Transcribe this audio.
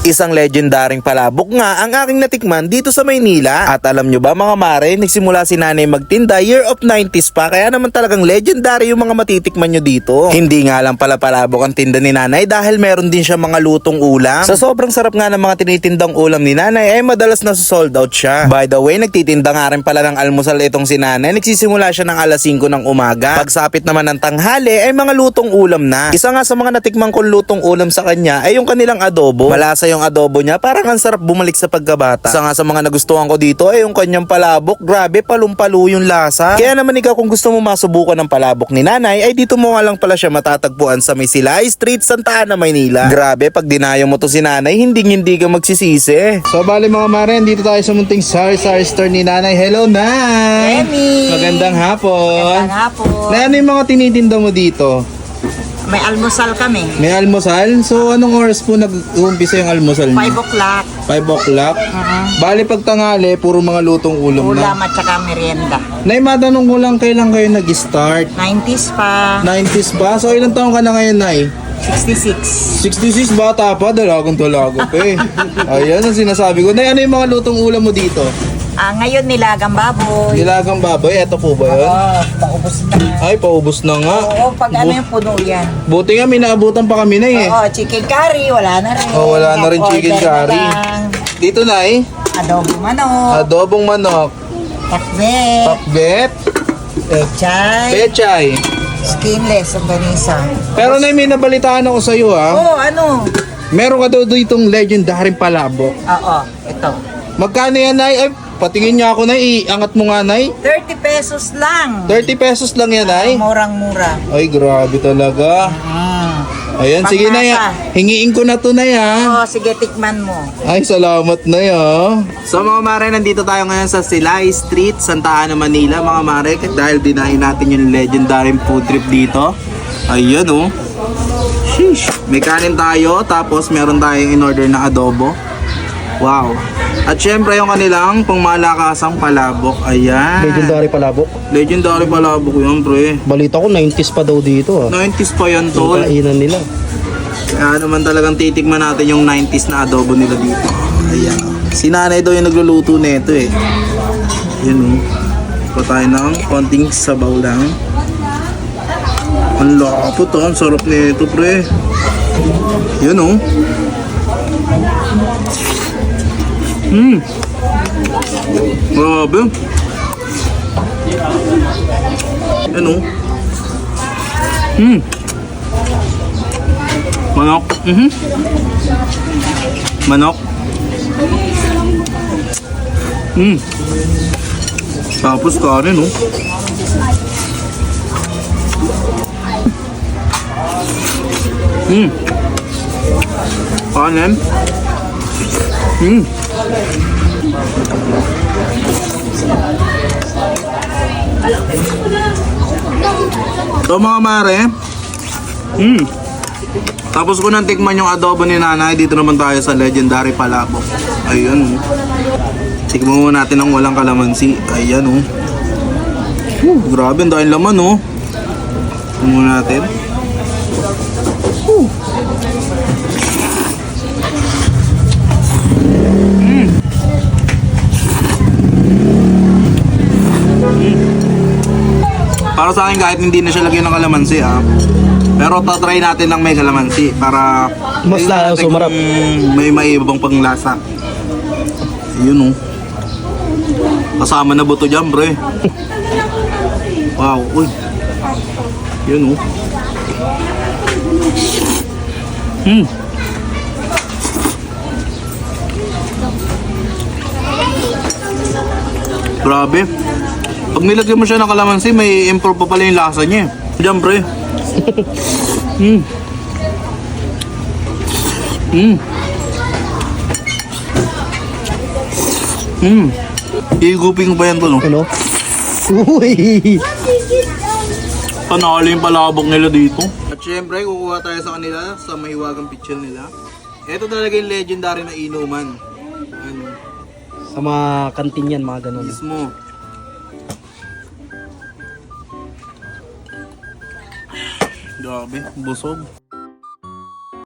Isang legendaring palabok nga ang aking natikman dito sa Maynila. At alam nyo ba mga mare, nagsimula si nanay magtinda year of 90s pa, kaya naman talagang legendary yung mga matitikman nyo dito. Hindi nga lang pala palabok ang tinda ni nanay dahil meron din siya mga lutong ulam. Sa sobrang sarap nga ng mga tinitindang ulam ni nanay ay madalas na sold out siya. By the way, nagtitinda nga rin pala ng almusal itong si nanay. Nagsisimula siya ng alas 5 ng umaga. Pagsapit naman ng tanghali ay mga lutong ulam na. Isa nga sa mga natikman kong lutong ulam sa kanya ay yung kanilang adobo. Malasa yung adobo niya, parang ang sarap bumalik sa pagkabata. Isa nga sa mga nagustuhan ko dito ay yung kanyang palabok. Grabe, palumpalo yung lasa. Kaya naman ikaw kung gusto mo masubukan ng palabok ni nanay ay dito mo nga lang pala siya matatagpuan sa May Silay Street, Santa Ana, Maynila. Grabe, pag dinayo mo to si nanay, hindi ka magsisisi. So bali mga mare, dito tayo sa munting sari-sari store ni nanay. Hello, Nay! Remy! Magandang hapon! Magandang hapon. Nay, ano yung mga tinitinda mo dito? May almusal kami. May almusal? So anong oras po nag-uumpisa yung almusal niyo? 5 o'clock. 5 o'clock? Bali pag tanghali, puro mga lutong ulam na. Ulam at saka merienda. Nay, matanong ko lang kailan kayo nag-start? 90s pa. 90s pa? So ilang taong ka na ngayon, Nay? 66. 66, bata pa, dalagang pa eh. Ayan ang sinasabi ko. Nay, ano yung mga lutong ulam mo dito? Ngayon nilagang baboy. Nilagang baboy, eto po ba yun? Paubos na. Ay, paubos na nga. Oo, pag ano yung puno yan. Buti nga, may naabutan pa kami na eh. Oo, chicken curry, wala na rin. Oh, wala na rin chicken Order na curry. lang. Dito, Nay, Adobo manok. adobong manok, Takbet. pakbet, Pechay. pechay. Skinless ang banisa. Pero Nay, may nabalitaan ako sa'yo ha. Oo, ano? Meron ka daw ditong legendary palabok. Oo, ito. Magkano yan, Nay? Ay, patingin niya ako, Nay. Iangat mo nga, Nay. 30 pesos lang. 30 pesos lang yan, Nay. Murang-mura. Ay, grabe talaga. Ayan, sige, Nay. Panglasa. Hingiin ko na to, Nay, ha. Oo, sige, tikman mo. Ay, salamat, Nay, ha. So, mga mare, nandito tayo ngayon sa Silay Street, Santa Ana, Manila, mga mare. Dahil dinahin natin yung legendary food trip dito. Ayan, oh. Sheesh. May kanin tayo, tapos meron tayong in-order na adobo. Wow. At syempre yung kanilang pangmalakasang palabok. Ayan. Legendary palabok. Legendary palabok yun, pre. Balita ko 90s pa daw dito ah. 90s pa yan, Yung tol. kainan nila. Kaya naman talagang titikman natin yung 90s na adobo nila dito. Ayan. Si nanay daw yung nagluluto nito eh. Yun, oh. Pa tayo ng konting sabaw lang. Ang lapot, oh. Ang sarap nito, pre. Yun, oh. Grabe. Ano? Manok. Manok. Tapos kanin, no? Kanin. So mga mare, tapos ko nang tikman yung adobo ni nanay. Dito naman tayo sa legendary palabok. Ayun, oh. Tikman muna natin ang walang kalamansi. Ayan, oh. Grabe, ang dahil laman, oh. Tikman muna natin. Para sa akin kahit hindi na siya lagyan ng kalamansi pero tatry natin ng may kalamansi para Mas lalo natin sumarap. kung may ibang panglasa. Yun, oh. Kasama na buto dyan, pre. Wow, uy. Yun, oh. Grabe. Pag nilagyan mo siya ng kalamansi, may improve pa pala yung lasa niya. Diyan, pre. Higupin ko pa yan to, no? Ano? Uy! Panalo yung palabok nila dito. At syempre, kukuha tayo sa kanila sa mahiwagang pitchen nila. Ito talaga yung legendary na inuman. Ano, Sa mga kantin yan, mga ganun. mismo. Grabe, busog.